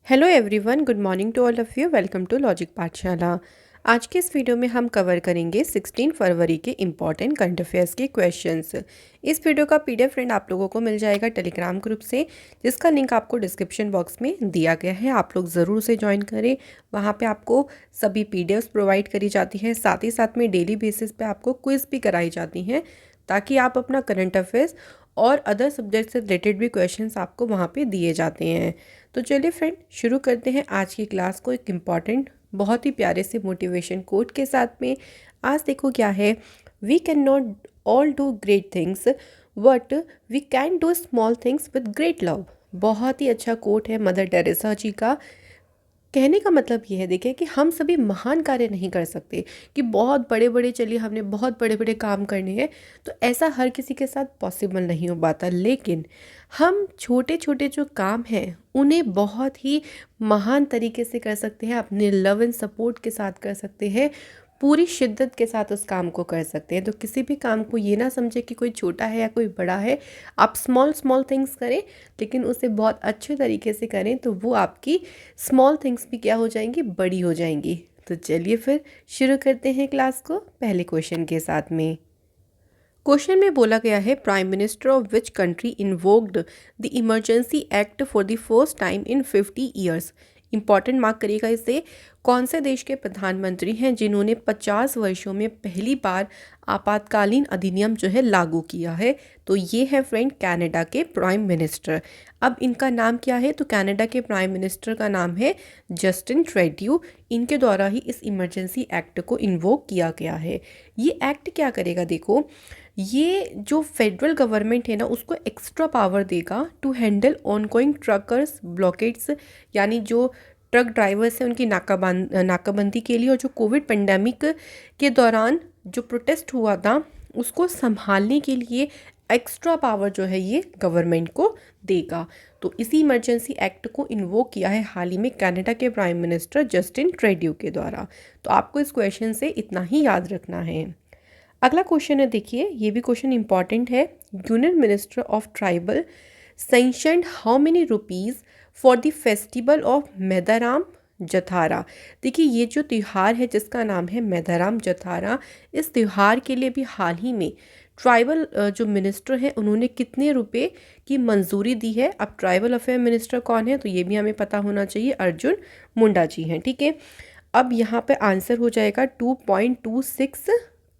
Hello everyone, good morning to all of you. Welcome to logic Pathshala. आज के इस video में हम कवर करेंगे 16 फरवरी के इम्पॉर्टेंट करंट अफेयर्स के क्वेश्चंस। इस वीडियो का पीडीएफ फ्रेंड आप लोगों को मिल जाएगा टेलीग्राम ग्रुप से, जिसका लिंक आपको डिस्क्रिप्शन बॉक्स में दिया गया है। आप लोग ज़रूर उसे ज्वाइन करें। वहाँ पे आपको सभी पीडीएफ्स प्रोवाइड करी जाती हैं, साथ ही साथ में डेली बेसिस पे आपको क्विज़ भी कराई जाती हैं, ताकि आप अपना करंट अफेयर्स और अदर सब्जेक्ट से रिलेटेड भी क्वेश्चंस आपको वहाँ पे दिए जाते हैं। तो चलिए फ्रेंड, शुरू करते हैं आज की क्लास को एक इम्पॉर्टेंट, बहुत ही प्यारे से मोटिवेशन कोट के साथ में। आज देखो क्या है, we can not all do great things but we can do small things with great love. बहुत ही अच्छा कोट है मदर टेरेसा जी का। कहने का मतलब ये है, देखिए, कि हम सभी महान कार्य नहीं कर सकते, कि बहुत बड़े बड़े, चलिए हमने बहुत बड़े बड़े काम करने हैं, तो ऐसा हर किसी के साथ पॉसिबल नहीं हो पाता। लेकिन हम छोटे छोटे जो काम हैं उन्हें बहुत ही महान तरीके से कर सकते हैं, अपने लव एंड सपोर्ट के साथ कर सकते हैं, पूरी शिद्दत के साथ उस काम को कर सकते हैं। तो किसी भी काम को ये ना समझे कि कोई छोटा है या कोई बड़ा है। आप स्मॉल स्मॉल थिंग्स करें, लेकिन उसे बहुत अच्छे तरीके से करें, तो वो आपकी स्मॉल थिंग्स भी क्या हो जाएंगी, बड़ी हो जाएंगी। तो चलिए फिर शुरू करते हैं क्लास को पहले क्वेश्चन के साथ में। क्वेश्चन में बोला गया है, prime minister of which country invoked the emergency act for the first time in 50 years. Important mark करिएगा इसे। कौन से देश के प्रधानमंत्री हैं जिन्होंने 50 वर्षों में पहली बार आपातकालीन अधिनियम जो है लागू किया है? तो ये है फ्रेंड कनाडा के प्राइम मिनिस्टर। अब इनका नाम क्या है? तो कनाडा के प्राइम मिनिस्टर का नाम है जस्टिन ट्रूडेau। इनके द्वारा ही इस इमरजेंसी एक्ट को इन्वोक किया गया है। ये एक्ट क्या करेगा, देखो, ये जो फेडरल गवर्नमेंट है ना, उसको एक्स्ट्रा पावर देगा टू हैंडल ऑनगोइंग ट्रकर्स ब्लॉकेट्स, यानी जो ट्रक ड्राइवर्स हैं उनकी नाकाबंदी के लिए, और जो कोविड पेंडेमिक के दौरान जो प्रोटेस्ट हुआ था उसको संभालने के लिए एक्स्ट्रा पावर जो है ये गवर्नमेंट को देगा। तो इसी इमरजेंसी एक्ट को इन्वोक किया है हाल ही में कनाडा के प्राइम मिनिस्टर जस्टिन ट्रूडेau के द्वारा। तो आपको इस क्वेश्चन से इतना ही याद रखना है। अगला क्वेश्चन है, देखिए, ये भी क्वेश्चन इंपॉर्टेंट है। Union minister of tribal sanctioned how many rupees for the festival of Medaram Jatara. देखिए, ये जो त्यौहार है जिसका नाम है मेदाराम जथारा, इस त्यौहार के लिए भी हाल ही में ट्राइबल जो मिनिस्टर हैं उन्होंने कितने रुपए की मंजूरी दी है। अब ट्राइबल अफेयर मिनिस्टर कौन है, तो ये भी हमें पता होना चाहिए, अर्जुन मुंडा जी हैं। ठीक है, अब यहाँ पे आंसर हो जाएगा 2.26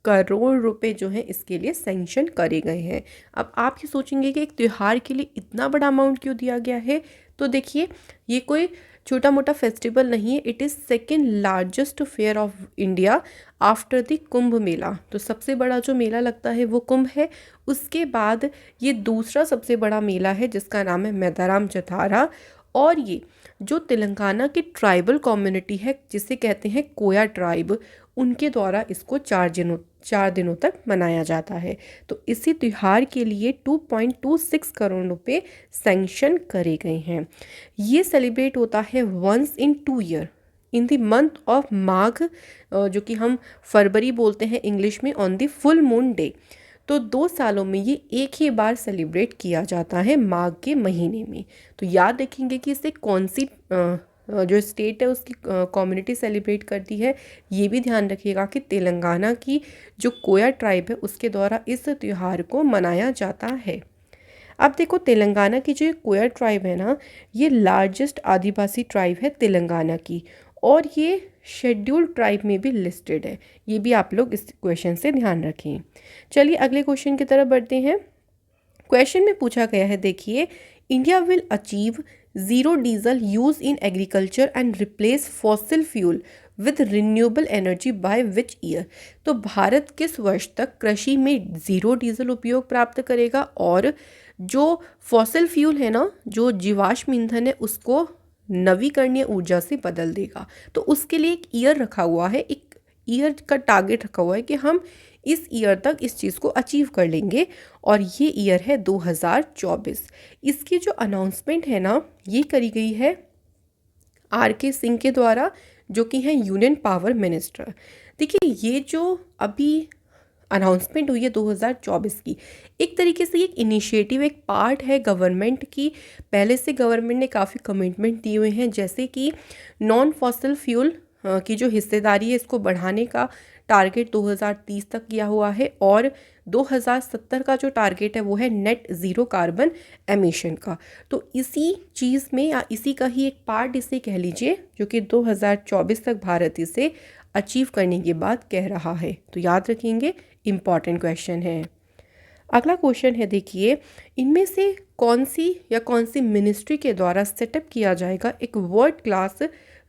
करोड़ रुपए जो हैं इसके लिए सैंक्शन करे गए हैं। अब आप ये सोचेंगे कि एक त्यौहार के लिए इतना बड़ा अमाउंट क्यों दिया गया है? तो देखिए, ये कोई छोटा मोटा फेस्टिवल नहीं है। It is second largest fair of India after the Kumbh Mela. तो सबसे बड़ा जो मेला लगता है वो कुंभ है। उसके बाद ये दूसरा सबसे बड़ा मेला है जिसका नाम है मेदाराम जथारा। और ये जो तेलंगाना की ट्राइबल कम्युनिटी है जिसे कहते हैं कोया ट्राइब, उनके द्वारा इसको 4 दिनों तक मनाया जाता है। तो इसी त्यौहार के लिए 2.26 करोड़ रुपए सैंक्शन करे गए हैं। ये सेलिब्रेट होता है once in 2 year in the month of Magh, जो कि हम फरवरी बोलते हैं इंग्लिश में, on the full moon day. तो 2 सालों में ये एक ही बार सेलिब्रेट किया जाता है माघ के महीने में। तो याद रखेंगे कि इसे कौन सी जो स्टेट है उसकी कम्युनिटी सेलिब्रेट करती है। ये भी ध्यान रखिएगा कि तेलंगाना की जो कोया ट्राइब है उसके द्वारा इस त्यौहार को मनाया जाता है। अब देखो, तेलंगाना की जो कोया ट्राइब है ना, ये लार्जेस्ट आदिवासी ट्राइब है तेलंगाना की, और ये शेड्यूल्ड ट्राइब में भी लिस्टेड है। ये भी आप लोग इस क्वेश्चन से ध्यान रखें। चलिए अगले क्वेश्चन की तरफ बढ़ते हैं। क्वेश्चन में पूछा गया है, देखिए, India will achieve zero diesel use in agriculture and replace fossil fuel with renewable energy by which year. तो भारत किस वर्ष तक कृषि में ज़ीरो डीजल उपयोग प्राप्त करेगा और जो फॉसिल फ्यूल है ना, जो जीवाश्म ईंधन है, उसको नवीकरणीय ऊर्जा से बदल देगा। तो उसके लिए एक ईयर रखा हुआ है, एक ईयर का टारगेट रखा हुआ है कि हम इस ईयर तक इस चीज़ को अचीव कर लेंगे, और ये ईयर है 2024। इसकी जो अनाउंसमेंट है ना, ये करी गई है RK सिंह के द्वारा, जो कि हैं यूनियन पावर मिनिस्टर। देखिए, ये जो अभी अनाउंसमेंट हुई है 2024 की। एक तरीके से एक इनिशिएटिव, एक पार्ट है गवर्नमेंट की। पहले से गवर्नमेंट ने काफ़ी कमिटमेंट दिए हुए हैं, जैसे कि नॉन फॉसिल फ्यूल की जो हिस्सेदारी है इसको बढ़ाने का टारगेट 2030 तक किया हुआ है, और 2070 का जो टारगेट है वो है नेट ज़ीरो कार्बन एमिशन का। तो इसी चीज़ में या इसी का ही एक पार्ट इसे कह लीजिए, जो कि 2024 तक भारत इसे अचीव करने की बात कह रहा है। तो याद रखेंगे, इम्पॉर्टेंट क्वेश्चन है। अगला क्वेश्चन है, देखिए, इनमें से कौन सी मिनिस्ट्री के द्वारा सेटअप किया जाएगा एक world class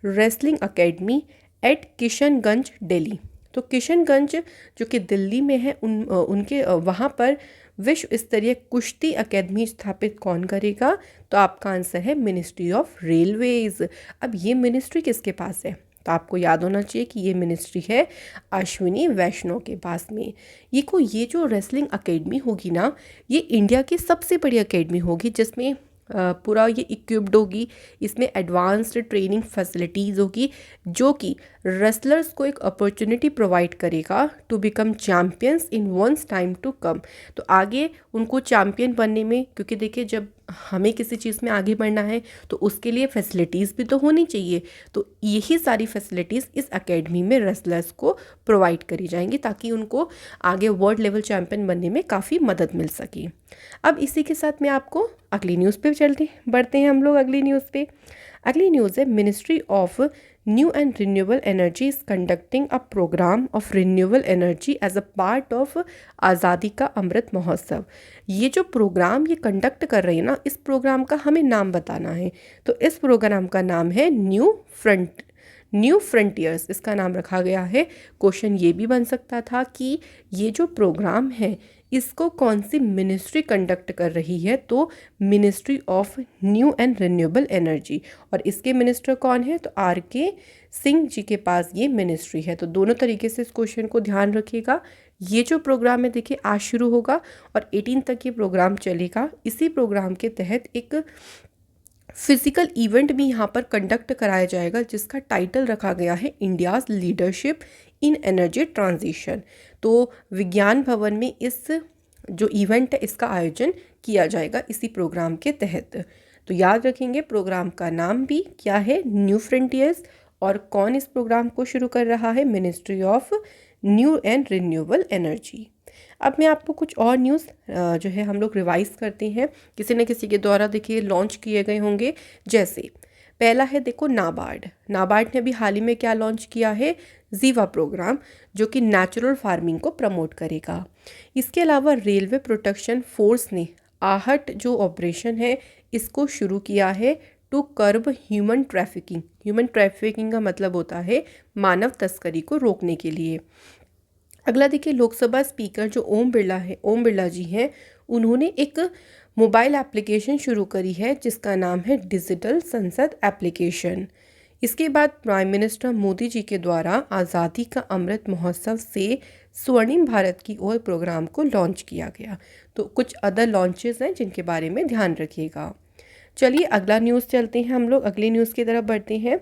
wrestling academy eight Kishanganj Delhi. तो किशनगंज जो कि दिल्ली में है, उनके वहाँ पर विश्व स्तरीय कुश्ती अकेडमी स्थापित कौन करेगा? तो आपका आंसर है मिनिस्ट्री ऑफ रेलवेज। अब ये मिनिस्ट्री किसके पास है? तो आपको याद होना चाहिए कि ये मिनिस्ट्री है अश्विनी वैष्णव के पास में। ये जो रेसलिंग अकेडमी होगी ना, ये इंडिया की सबसे बड़ी अकेडमी होगी, जिसमें पूरा ये इक्विप्ड होगी। इसमें एडवांस्ड ट्रेनिंग फैसिलिटीज़ होगी, जो कि रेसलर्स को एक अपॉर्चुनिटी प्रोवाइड करेगा to become champions in one's time to come. तो आगे उनको चैम्पियन बनने में, क्योंकि देखिए जब हमें किसी चीज़ में आगे बढ़ना है तो उसके लिए फैसिलिटीज़ भी तो होनी चाहिए। तो यही सारी फैसिलिटीज़ इस एकेडमी में रेसलर्स को प्रोवाइड करी जाएंगी, ताकि उनको आगे वर्ल्ड लेवल चैम्पियन बनने में काफ़ी मदद मिल सके। अब इसी के साथ मैं आपको अगली न्यूज़ पे बढ़ते हैं हम लोग अगली न्यूज़ पे। अगली न्यूज़ है, ministry of new and renewable energy is conducting a program of renewable energy as a part of Azadi ka Amrit Mahotsav. ये जो प्रोग्राम ये कंडक्ट कर रही है ना, इस प्रोग्राम का हमें नाम बताना है। तो इस प्रोग्राम का नाम है न्यू फ्रंटियर्स, इसका नाम रखा गया है। क्वेश्चन ये भी बन सकता था कि ये जो प्रोग्राम है इसको कौन सी मिनिस्ट्री कंडक्ट कर रही है? तो ministry of new and renewable energy. और इसके मिनिस्टर कौन है? तो RK सिंह जी के पास ये मिनिस्ट्री है। तो दोनों तरीके से इस क्वेश्चन को ध्यान रखिएगा। ये जो प्रोग्राम है, देखिए, आज शुरू होगा और 18 तक ये प्रोग्राम चलेगा। इसी प्रोग्राम के तहत एक फिजिकल इवेंट भी यहाँ पर कंडक्ट कराया जाएगा, जिसका टाइटल रखा गया है India's leadership in energy transition. तो विज्ञान भवन में इस जो इवेंट है इसका आयोजन किया जाएगा इसी प्रोग्राम के तहत। तो याद रखेंगे, प्रोग्राम का नाम भी क्या है? New frontiers. और कौन इस प्रोग्राम को शुरू कर रहा है? Ministry of new and renewable energy. अब मैं आपको कुछ और न्यूज़ जो है हम लोग रिवाइज करते हैं, किसी न किसी के द्वारा देखिए लॉन्च किए गए होंगे। जैसे पहला है, देखो, नाबार्ड ने अभी हाल ही में क्या लॉन्च किया है? जीवा प्रोग्राम, जो कि नेचुरल फार्मिंग को प्रमोट करेगा। इसके अलावा रेलवे प्रोटेक्शन फोर्स ने आहट जो ऑपरेशन है इसको शुरू किया है टू कर्ब ह्यूमन ट्रैफिकिंग का मतलब होता है मानव तस्करी को रोकने के लिए। अगला देखिए, लोकसभा स्पीकर जो ओम बिरला जी हैं, उन्होंने एक मोबाइल एप्लीकेशन शुरू करी है जिसका नाम है डिजिटल संसद एप्लीकेशन। इसके बाद प्राइम मिनिस्टर मोदी जी के द्वारा आज़ादी का अमृत महोत्सव से स्वर्णिम भारत की ओर प्रोग्राम को लॉन्च किया गया। तो कुछ अदर लॉन्चेस हैं जिनके बारे में ध्यान रखिएगा। चलिए अगला न्यूज़ चलते हैं, हम लोग अगली न्यूज़ की तरफ बढ़ते हैं।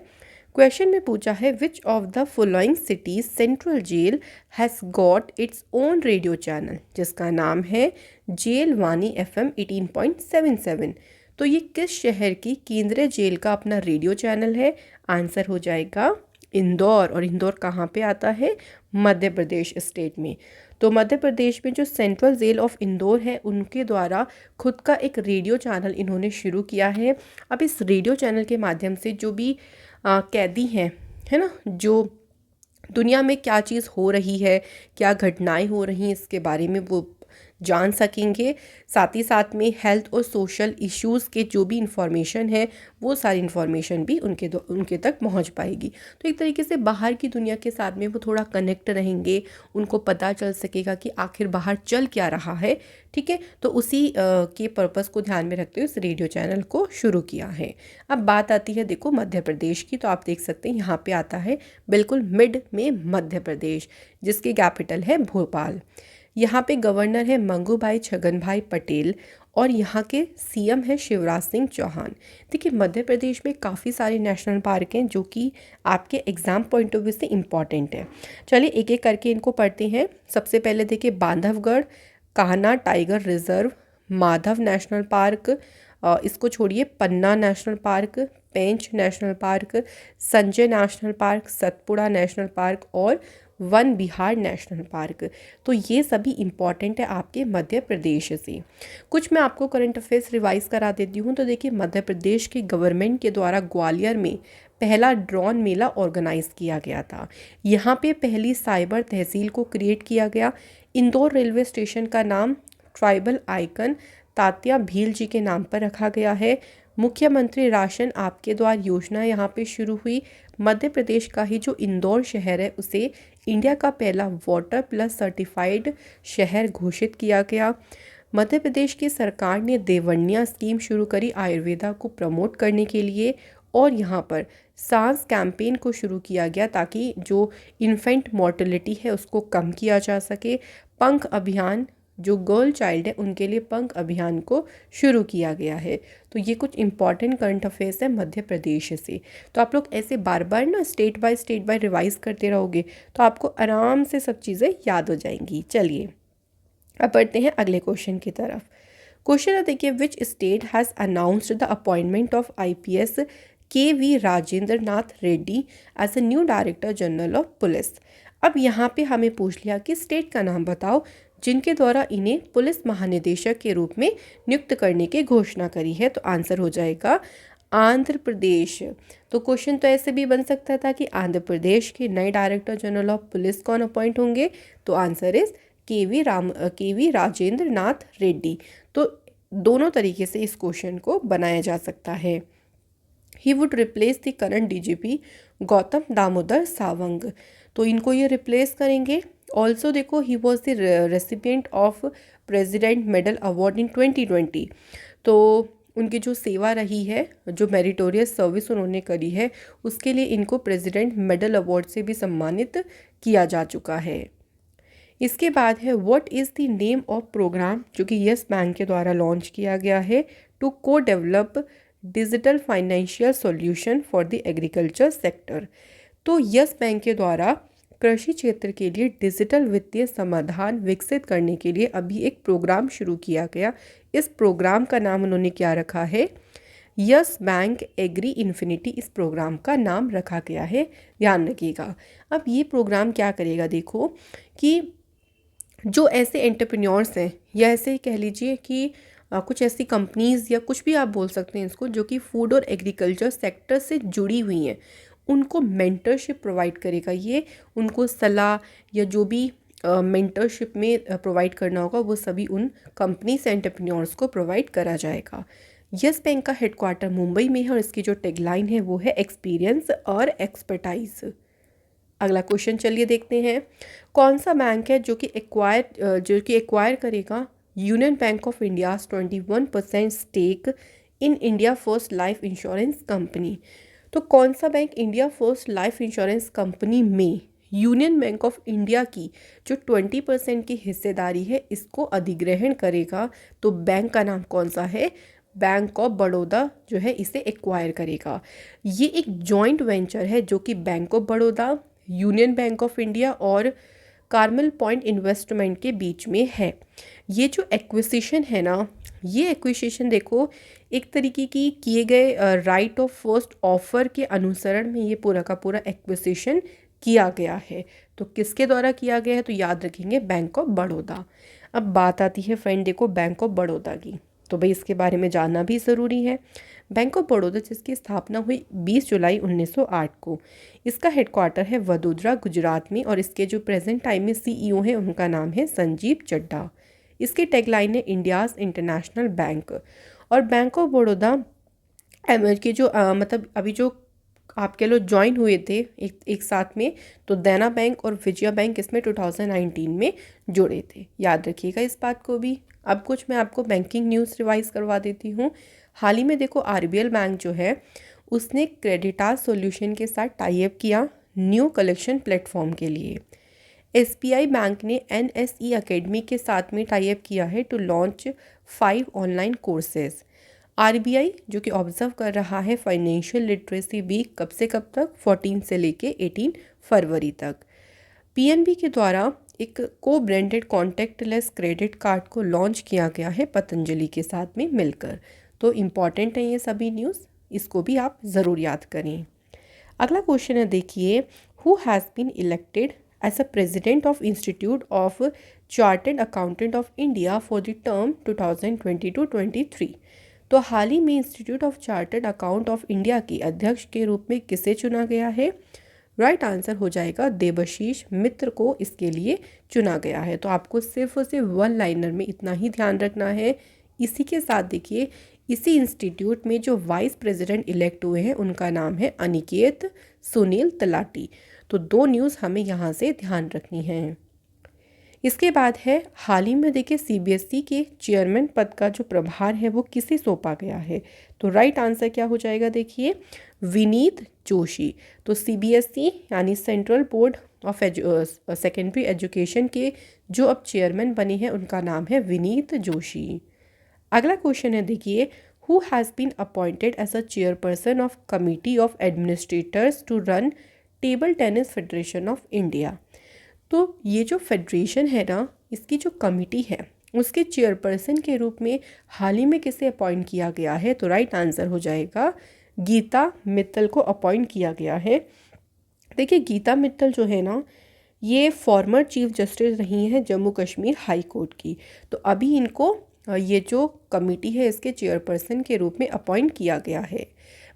क्वेश्चन में पूछा है, which of the following cities central jail has got its own radio channel, जिसका नाम है जेल वानी FM 18.77। तो ये किस शहर की केंद्रीय जेल का अपना रेडियो चैनल है? आंसर हो जाएगा इंदौर। और इंदौर कहाँ पे आता है? मध्य प्रदेश स्टेट में। तो मध्य प्रदेश में जो सेंट्रल जेल ऑफ इंदौर है, उनके द्वारा खुद का एक रेडियो चैनल इन्होंने शुरू किया है। अब इस रेडियो चैनल के माध्यम से जो भी कैदी हैं, है ना, जो दुनिया में क्या चीज़ हो रही है, क्या घटनाएं हो रही हैं, इसके बारे में वो जान सकेंगे। साथ ही साथ में हेल्थ और सोशल इश्यूज़ के जो भी इंफॉर्मेशन है वो सारी इंफॉर्मेशन भी उनके तक पहुंच पाएगी। तो एक तरीके से बाहर की दुनिया के साथ में वो थोड़ा कनेक्ट रहेंगे, उनको पता चल सकेगा कि आखिर बाहर चल क्या रहा है। ठीक है, तो उसी के पर्पस को ध्यान में रखते हुए इस रेडियो चैनल को शुरू किया है। अब बात आती है, देखो, मध्य प्रदेश की। तो आप देख सकते हैं यहाँ पे आता है बिल्कुल मिड में मध्य प्रदेश, जिसकी कैपिटल है भोपाल। यहाँ पे गवर्नर है मंगूभाई छगनभाई पटेल और यहाँ के सीएम है शिवराज सिंह चौहान। देखिए मध्य प्रदेश में काफ़ी सारे नेशनल पार्क हैं जो कि आपके एग्ज़ाम पॉइंट ऑफ व्यू से इम्पॉर्टेंट है। चलिए एक एक करके इनको पढ़ते हैं। सबसे पहले देखिए Bandhavgarh Kanha tiger reserve, Madhav national park, इसको छोड़िए Panna national park, Pench national park, Sanjay national park, Satpura national park और वन विहार नेशनल पार्क। तो ये सभी इम्पॉर्टेंट है आपके मध्य प्रदेश से। कुछ मैं आपको करंट अफेयर्स रिवाइज करा देती हूँ। तो देखिए मध्य प्रदेश की गवर्नमेंट के द्वारा ग्वालियर में पहला ड्रोन मेला ऑर्गेनाइज किया गया था। यहाँ पे पहली साइबर तहसील को क्रिएट किया गया। इंदौर रेलवे स्टेशन का नाम ट्राइबल आइकन तात्या भील जी के नाम पर रखा गया है। मुख्यमंत्री राशन आपके द्वार योजना यहाँ पे शुरू हुई। मध्य प्रदेश का ही जो इंदौर शहर है उसे इंडिया का पहला वाटर प्लस सर्टिफाइड शहर घोषित किया गया। मध्य प्रदेश की सरकार ने देवन्या स्कीम शुरू करी आयुर्वेदा को प्रमोट करने के लिए और यहाँ पर सांस कैंपेन को शुरू किया गया ताकि जो इन्फेंट मॉर्टेलिटी है उसको कम किया जा सके। पंख अभियान, जो गर्ल चाइल्ड है उनके लिए पंख अभियान को शुरू किया गया है। तो ये कुछ इंपॉर्टेंट करंट अफेयर्स है मध्य प्रदेश से। तो आप लोग ऐसे बार बार ना स्टेट बाय रिवाइज करते रहोगे तो आपको आराम से सब चीज़ें याद हो जाएंगी। चलिए अब बढ़ते हैं अगले क्वेश्चन की तरफ। क्वेश्चन है देखिए, which state has announced the appointment of IPS KV Rajendra Nath Reddy as a new director general of police. अब यहाँ पे हमें पूछ लिया कि स्टेट का नाम बताओ जिनके द्वारा इन्हें पुलिस महानिदेशक के रूप में नियुक्त करने की घोषणा करी है। तो आंसर हो जाएगा आंध्र प्रदेश। तो क्वेश्चन तो ऐसे भी बन सकता था कि आंध्र प्रदेश के नए डायरेक्टर जनरल ऑफ पुलिस कौन अपॉइंट होंगे। तो answer is KV Rajendra Nath Reddy. तो दोनों तरीके से इस क्वेश्चन को बनाया जा सकता है। He would replace the current DGP Gautam Damodar Sawang. तो इनको ये रिप्लेस करेंगे। ऑल्सो देखो he was the recipient of president medal award in 2020। तो उनकी जो सेवा रही है, जो मेरिटोरियस सर्विस उन्होंने करी है, उसके लिए इनको प्रेसिडेंट मेडल अवार्ड से भी सम्मानित किया जा चुका है। इसके बाद है what is the name of program जो कि यस बैंक के द्वारा लॉन्च किया गया है टू को develop digital financial solution for the agriculture sector. तो यस बैंक के द्वारा कृषि क्षेत्र के लिए डिजिटल वित्तीय समाधान विकसित करने के लिए अभी एक प्रोग्राम शुरू किया गया। इस प्रोग्राम का नाम उन्होंने क्या रखा है, यस बैंक एग्री इन्फिनिटी इस प्रोग्राम का नाम रखा गया है, ध्यान रखिएगा। अब ये प्रोग्राम क्या करेगा, देखो कि जो ऐसे एंटरप्रेन्योर्स हैं या ऐसे कह लीजिए कि कुछ ऐसी कंपनीज़ या कुछ भी आप बोल सकते हैं इसको, जो कि फूड और एग्रीकल्चर सेक्टर से जुड़ी हुई हैं, उनको मेंटरशिप प्रोवाइड करेगा। ये उनको सलाह या जो भी मेंटरशिप में प्रोवाइड करना होगा वो सभी उन कंपनीज एंटरप्रेन्योर्स को प्रोवाइड करा जाएगा। यस बैंक का हेडक्वार्टर मुंबई में है और इसकी जो टैगलाइन है वो है एक्सपीरियंस और एक्सपर्टाइज। अगला क्वेश्चन चलिए देखते हैं। कौन सा बैंक है जो कि एक्वायर करेगा Union Bank of India 21% stake in India First Life Insurance company. तो कौन सा bank India First Life Insurance company में यूनियन बैंक ऑफ इंडिया की जो 20% की हिस्सेदारी है इसको अधिग्रहण करेगा। तो बैंक का नाम कौन सा है, बैंक ऑफ बड़ौदा जो है इसे एक्वायर करेगा। ये एक जॉइंट वेंचर है जो कि bank of Baroda, union Bank of India और कार्मल पॉइंट इन्वेस्टमेंट के बीच में है। ये जो एक्विजिशन है ना, ये एक्विजिशन देखो एक तरीके की किए गए राइट ऑफ फर्स्ट ऑफर के अनुसरण में ये पूरा का पूरा एक्विजिशन किया गया है। तो किसके द्वारा किया गया है, तो याद रखेंगे बैंक ऑफ बड़ौदा। अब बात आती है फ्रेंड देखो बैंक ऑफ बड़ौदा की, तो भाई इसके बारे में जानना भी ज़रूरी है। बैंक ऑफ बड़ौदा जिसकी स्थापना हुई 20 जुलाई 1908 को। इसका हेडक्वार्टर है वडोदरा गुजरात में और इसके जो प्रेजेंट टाइम में CEO हैं उनका नाम है संजीव चड्ढा। इसकी टैगलाइन है इंडियाज़ इंटरनेशनल बैंक। और बैंक ऑफ बड़ौदा के जो मतलब अभी जो आप कह लो ज्वाइन हुए थे एक साथ में, तो देना बैंक और विजया बैंक इसमें 2019 में जुड़े थे, याद रखिएगा इस बात को भी। अब कुछ मैं आपको बैंकिंग न्यूज़ रिवाइज करवा देती हूँ। हाल ही में देखो RBL बैंक जो है उसने क्रेडिटास सॉल्यूशन के साथ टाई अप किया न्यू कलेक्शन प्लेटफॉर्म के लिए। एसबीआई बैंक ने एनएसई अकेडमी के साथ में टाई अप किया है to launch 5 online courses. RBI जो कि ऑब्जर्व कर रहा है फाइनेंशियल लिटरेसी वीक कब से कब तक, 14 से लेके 18 फरवरी तक। पीएनबी के द्वारा एक को ब्रांडेड कॉन्टैक्टलेस क्रेडिट कार्ड को लॉन्च किया गया है पतंजलि के साथ में मिलकर। तो इम्पॉर्टेंट है ये सभी न्यूज़, इसको भी आप ज़रूर याद करें। अगला क्वेश्चन है देखिए, who has been elected as a president of Institute of Chartered Accountant of India for the term 2022-23। तो हाल ही में Institute of Chartered account of India के अध्यक्ष के रूप में किसे चुना गया है? राइट आंसर हो जाएगा देबशीष मित्र को इसके लिए चुना गया है। तो आपको सिर्फ और सिर्फ वन लाइनर में इतना ही ध्यान रखना है। इसी के साथ देखिए, इसी इंस्टीट्यूट में जो वाइस प्रेसिडेंट इलेक्ट हुए हैं उनका नाम है अनिकेत सुनील तलाटी। तो 2 न्यूज़ हमें यहाँ से ध्यान रखनी है। इसके बाद है, हाल ही में देखिए सीबीएसई के चेयरमैन पद का जो प्रभार है वो किसे सौंपा गया है? तो राइट आंसर क्या हो जाएगा देखिए, विनीत जोशी। तो सीबीएसई यानी central board of secondary education के जो अब चेयरमैन बने हैं उनका नाम है विनीत जोशी। अगला क्वेश्चन है देखिए, who has been appointed as a chairperson of committee of administrators to run table tennis federation of India. तो ये जो फेडरेशन है ना, इसकी जो कमिटी है उसके चेयरपर्सन के रूप में हाल ही में किसे अपॉइंट किया गया है? तो राइट आंसर हो जाएगा गीता मित्तल को अपॉइंट किया गया है। देखिए गीता मित्तल जो है ना, ये फॉर्मर चीफ जस्टिस रही हैं जम्मू कश्मीर हाई कोर्ट की। तो अभी इनको ये जो कमेटी है इसके चेयरपर्सन के रूप में अपॉइंट किया गया है।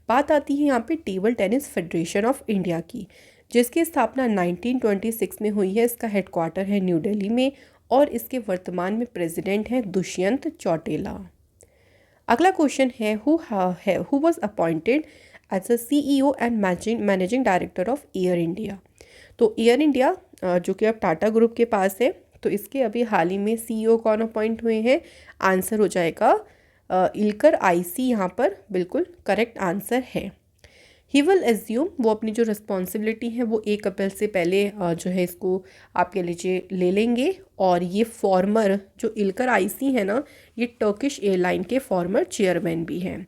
बात आती है यहाँ पे table tennis federation of India की, जिसकी स्थापना 1926 में हुई है। इसका हेडक्वार्टर है न्यू दिल्ली में और इसके वर्तमान में प्रेसिडेंट हैं दुष्यंत चौटेला। अगला क्वेश्चन है, who was appointed as a CEO and managing director of Air India. तो एयर इंडिया जो कि अब टाटा ग्रुप के पास है, तो इसके अभी हाल ही में सीईओ कौन अपॉइंट हुए हैं? आंसर हो जाएगा इलकर आईसी, यहाँ पर बिल्कुल करेक्ट आंसर है। ही विल एज्यूम, वो अपनी जो रिस्पॉन्सिबिलिटी है वो 1 अप्रैल से पहले जो है इसको आप कह लीजिए ले लेंगे। और ये फॉर्मर जो इलकर आईसी है ना, ये टर्किश एयरलाइन के फॉर्मर चेयरमैन भी हैं।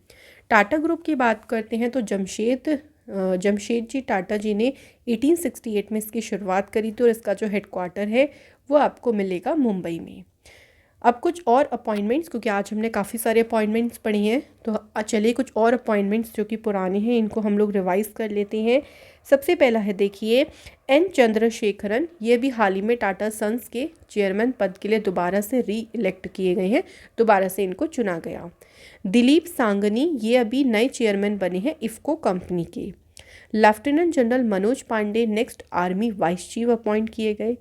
टाटा ग्रुप की बात करते हैं तो जमशेदजी टाटा जी ने 1868 में इसकी शुरुआत करी थी और इसका जो हेडक्वार्टर है वो आपको मिलेगा मुंबई में। अब कुछ और अपॉइंटमेंट्स, क्योंकि आज हमने काफ़ी सारे अपॉइंटमेंट्स पढ़ी हैं, तो चलिए कुछ और अपॉइंटमेंट्स जो कि पुराने हैं इनको हम लोग रिवाइज़ कर लेते हैं। सबसे पहला है देखिए एन चंद्रशेखरन, ये भी हाल ही में टाटा सन्स के चेयरमैन पद के लिए दोबारा से री इलेक्ट किए गए हैं, दोबारा से इनको चुना गया। दिलीप सांगनी, ये अभी नए चेयरमैन बने हैं इफ़को कंपनी के। Lieutenant general Manoj Pande next army vice chief appoint किए गए।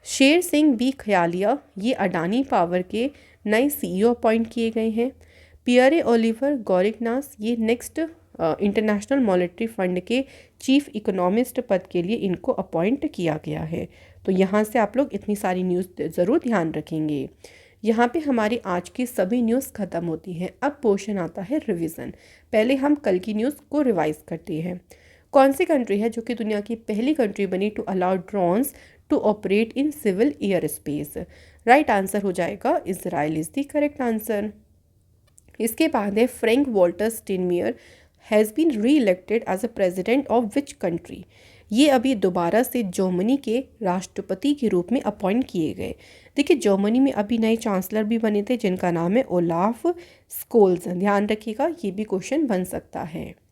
शेर सिंह बी खयालिया, ये अडानी पावर के नए सीईओ अपॉइंट किए गए हैं। पियरे ओलिवर गौरिकनास, ये नेक्स्ट इंटरनेशनल मॉनेटरी फंड के चीफ इकोनॉमिस्ट पद के लिए इनको अपॉइंट किया गया है। तो यहाँ से आप लोग इतनी सारी न्यूज़ ज़रूर ध्यान रखेंगे। यहाँ पे हमारी आज की सभी न्यूज़ ख़त्म होती हैं। अब पोर्शन आता है रिवीजन। पहले हम कल की न्यूज़ को रिवाइज करते हैं। कौन सी कंट्री है जो कि दुनिया की पहली कंट्री बनी to allow drones to operate in civil air space? Right answer हो जाएगा Israel is the correct answer. इसके बाद है Frank Walter Steinmeier has been re elected as a president of which country? ये अभी दोबारा से जर्मनी के राष्ट्रपति के रूप में अपॉइंट किए गए। देखिए जर्मनी में अभी नए चांसलर भी बने थे जिनका नाम है ओलाफ स्कोल्स, ध्यान रखिएगा ये भी क्वेश्चन बन सकता है।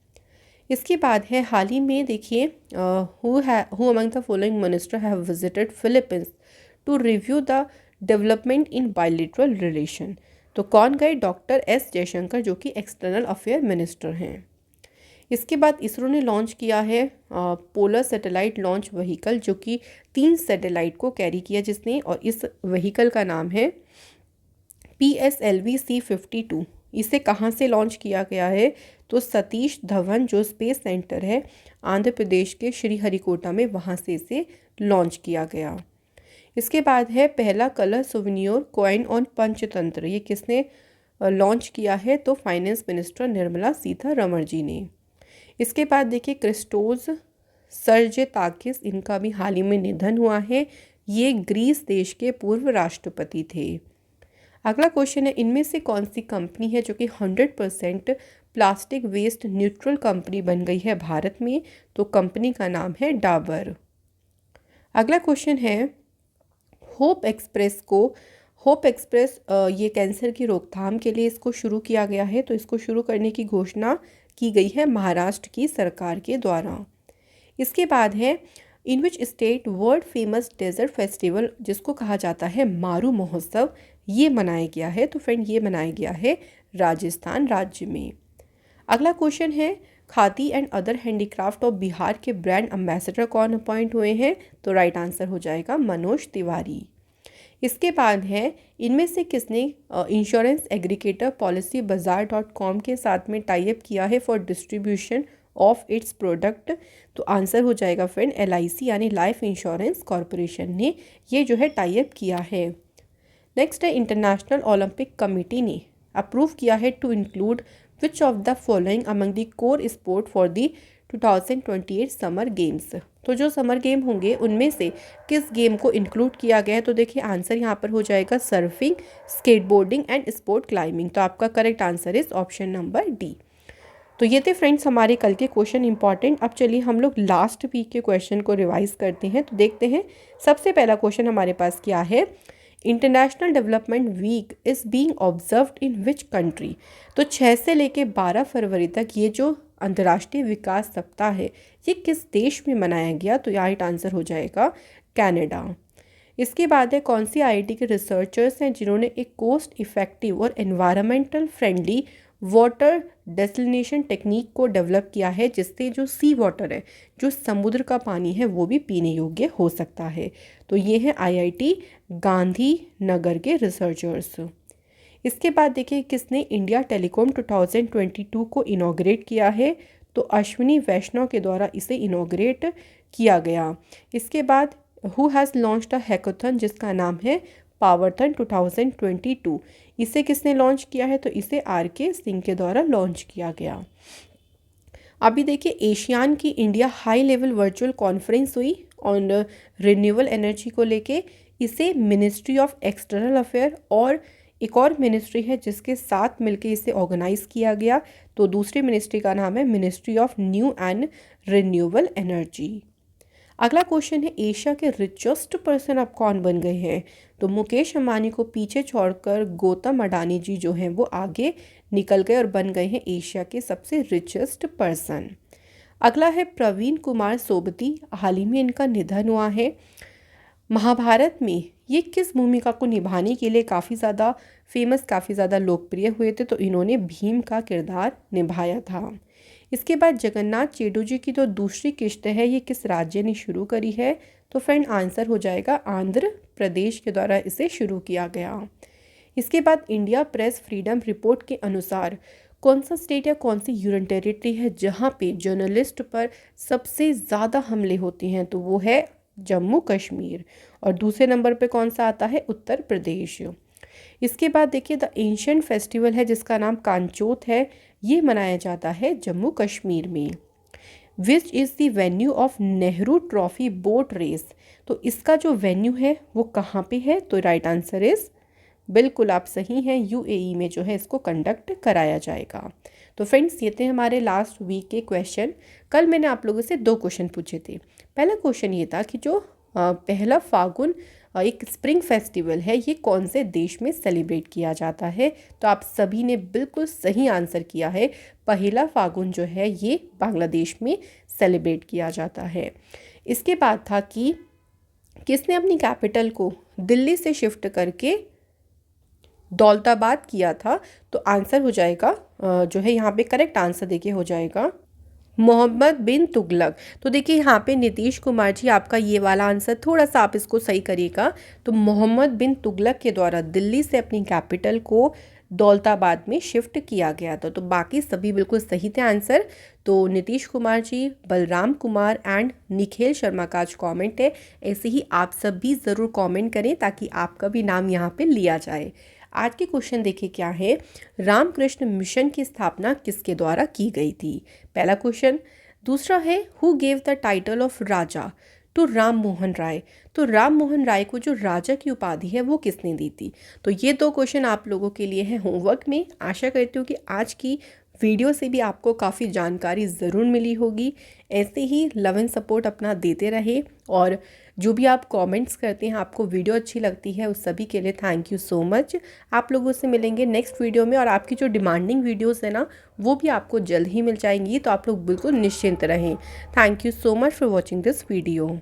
इसके बाद है हाल ही में देखिए who among the following minister have visited Philippines to review the development in bilateral relation? तो कौन गए? डॉक्टर एस जयशंकर जो कि एक्सटर्नल अफेयर मिनिस्टर हैं। इसके बाद इसरो ने लॉन्च किया है पोलर सैटेलाइट लॉन्च व्हीकल, जो कि 3 सैटेलाइट को कैरी किया जिसने, और इस व्हीकल का नाम है PSLV-C52। इसे कहाँ से लॉन्च किया गया है? तो सतीश धवन जो स्पेस सेंटर है आंध्र प्रदेश के श्रीहरिकोटा में, वहाँ से इसे लॉन्च किया गया। इसके बाद है पहला colour souvenir coin on Panchatantra, ये किसने लॉन्च किया है? तो फाइनेंस मिनिस्टर निर्मला सीतारमण जी ने। इसके बाद देखिए क्रिस्टोस सर्जेताकिस, इनका भी हाल ही में निधन हुआ है। ये ग्रीस देश के पूर्व राष्ट्रपति थे। अगला क्वेश्चन है, इनमें से कौन सी कंपनी है जो कि 100% प्लास्टिक वेस्ट न्यूट्रल कंपनी बन गई है भारत में? तो कंपनी का नाम है डाबर। अगला क्वेश्चन है, होप एक्सप्रेस को होप एक्सप्रेस ये कैंसर की रोकथाम के लिए इसको शुरू किया गया है। तो इसको शुरू करने की घोषणा की गई है महाराष्ट्र की सरकार के द्वारा। इसके बाद है, in which state world famous desert festival जिसको कहा जाता है मारू महोत्सव ये मनाया गया है? तो फ्रेंड ये मनाया गया है राजस्थान राज्य में। अगला क्वेश्चन है, khadi and other handicraft of Bihar के ब्रांड एम्बेसडर कौन अपॉइंट हुए हैं? तो राइट आंसर हो जाएगा मनोज तिवारी। इसके बाद है, इनमें से किसने इंश्योरेंस एग्रीगेटर पॉलिसी बाजार.com के साथ में टाई अप किया है for distribution of its product? तो आंसर हो जाएगा फ्रेंड LIC यानी लाइफ इंश्योरेंस कॉरपोरेशन ने ये जो है टाई अप किया है। नेक्स्ट है, इंटरनेशनल ओलंपिक कमेटी ने अप्रूव किया है to include which of the following among the core sport for the 2028 summer games? तो जो समर गेम होंगे उनमें से किस गेम को इंक्लूड किया गया है? तो देखिए आंसर यहाँ पर हो जाएगा surfing, skateboarding and sport climbing. तो आपका correct answer is option number D. तो ये थे फ्रेंड्स हमारे कल के क्वेश्चन इंपॉर्टेंट। अब चलिए हम लोग लास्ट वीक के क्वेश्चन को रिवाइज करते हैं। तो देखते हैं सबसे पहला क्वेश्चन हमारे पास क्या है, international development week is being observed in which country? तो 6 से लेके 12 फरवरी तक ये जो अंतर्राष्ट्रीय विकास सप्ताह है ये किस देश में मनाया गया? तो राइट आंसर हो जाएगा कनाडा। इसके बाद है, कौन सी IIT के रिसर्चर्स हैं जिन्होंने एक कोस्ट इफेक्टिव और एनवायरमेंटल फ्रेंडली वाटर डेसलिनेशन टेक्निक को डेवलप किया है जिससे जो सी वाटर है, जो समुद्र का पानी है वो भी पीने योग्य हो सकता है? तो ये है IIT गांधीनगर के रिसर्चर्स। इसके बाद देखिए किसने इंडिया टेलीकॉम 2022 को इनॉग्रेट किया है? तो अश्विनी वैष्णव के द्वारा इसे इनॉग्रेट किया गया। इसके बाद who has launched a hackathon जिसका नाम है पावरथन 2022, इसे किसने लॉन्च किया है? तो इसे RK सिंह के द्वारा लॉन्च किया गया। अभी देखिए एशियान की India high level virtual conference हुई ऑन रिन्यूएबल एनर्जी को लेके। इसे मिनिस्ट्री ऑफ एक्सटर्नल अफेयर और एक और मिनिस्ट्री है जिसके साथ मिलके इसे ऑर्गेनाइज किया गया। तो दूसरी मिनिस्ट्री का नाम है ministry of new and renewable energy. अगला क्वेश्चन है, एशिया के रिचेस्ट पर्सन अब कौन बन गए हैं? तो मुकेश अंबानी को पीछे छोड़कर गौतम अडानी जी जो हैं वो आगे निकल गए और बन गए हैं एशिया के सबसे रिचेस्ट पर्सन। अगला है, प्रवीण कुमार सोबती, हाल ही में इनका निधन हुआ है। महाभारत में ये किस भूमिका को निभाने के लिए काफ़ी ज़्यादा फेमस, काफ़ी ज़्यादा लोकप्रिय हुए थे? तो इन्होंने भीम का किरदार निभाया था। इसके बाद जगन्नाथ चेडू जी की जो दूसरी किश्त है ये किस राज्य ने शुरू करी है? तो फ्रेंड आंसर हो जाएगा आंध्र प्रदेश के द्वारा इसे शुरू किया गया। इसके बाद इंडिया प्रेस फ्रीडम रिपोर्ट के अनुसार कौन सा स्टेट या कौन सी यूनियन टेरिटरी है जहाँ पे जर्नलिस्ट पर सबसे ज़्यादा हमले होते हैं? तो वो है जम्मू कश्मीर। और दूसरे नंबर पे कौन सा आता है? उत्तर प्रदेश। इसके बाद देखिए द एंशिएंट फेस्टिवल है जिसका नाम कांचोत है, ये मनाया जाता है जम्मू कश्मीर में। Which is the venue of Nehru trophy boat race? तो इसका जो वेन्यू है वो कहाँ पे है? तो राइट आंसर इज़, बिल्कुल आप सही हैं, UAE में जो है इसको कंडक्ट कराया जाएगा। तो फ्रेंड्स ये थे हमारे लास्ट वीक के क्वेश्चन। कल मैंने आप लोगों से 2 क्वेश्चन पूछे थे। पहला क्वेश्चन ये था कि जो पहला फागुन एक स्प्रिंग फेस्टिवल है ये कौन से देश में सेलिब्रेट किया जाता है? तो आप सभी ने बिल्कुल सही आंसर किया है, पहला फागुन जो है ये बांग्लादेश में सेलिब्रेट किया जाता है। इसके बाद था कि किसने अपनी कैपिटल को दिल्ली से शिफ्ट करके दौलताबाद किया था? तो आंसर हो जाएगा जो है यहाँ पे करेक्ट आंसर देखिए हो जाएगा मोहम्मद बिन तुगलक। तो देखिए यहाँ पे नीतीश कुमार जी आपका ये वाला आंसर थोड़ा सा आप इसको सही करिएगा। तो मोहम्मद बिन तुगलक के द्वारा दिल्ली से अपनी कैपिटल को दौलताबाद में शिफ्ट किया गया था। तो बाकी सभी बिल्कुल सही थे आंसर। तो नीतीश कुमार जी, बलराम कुमार एंड निखिल शर्मा का आज कॉमेंट है। ऐसे ही आप सब भी ज़रूर कॉमेंट करें ताकि आपका भी नाम यहाँ पे लिया जाए। आज के क्वेश्चन देखिए क्या है, रामकृष्ण मिशन की स्थापना किसके द्वारा की गई थी? पहला क्वेश्चन। दूसरा है, who gave the title of Raja to Ram Mohan Roy. तो राम मोहन राय को जो राजा की उपाधि है वो किसने दी थी? तो ये 2 क्वेश्चन आप लोगों के लिए हैं होमवर्क में। आशा करती हूँ कि आज की वीडियो से भी आपको काफ़ी जानकारी ज़रूर मिली होगी। ऐसे ही लव एंड सपोर्ट अपना देते रहे, और जो भी आप कमेंट्स करते हैं, आपको वीडियो अच्छी लगती है, उस सभी के लिए थैंक यू सो मच। आप लोगों से मिलेंगे नेक्स्ट वीडियो में, और आपकी जो डिमांडिंग वीडियोस है ना, वो भी आपको जल्द ही मिल जाएंगी, तो आप लोग बिल्कुल निश्चिंत रहें। Thank you so much for watching this video.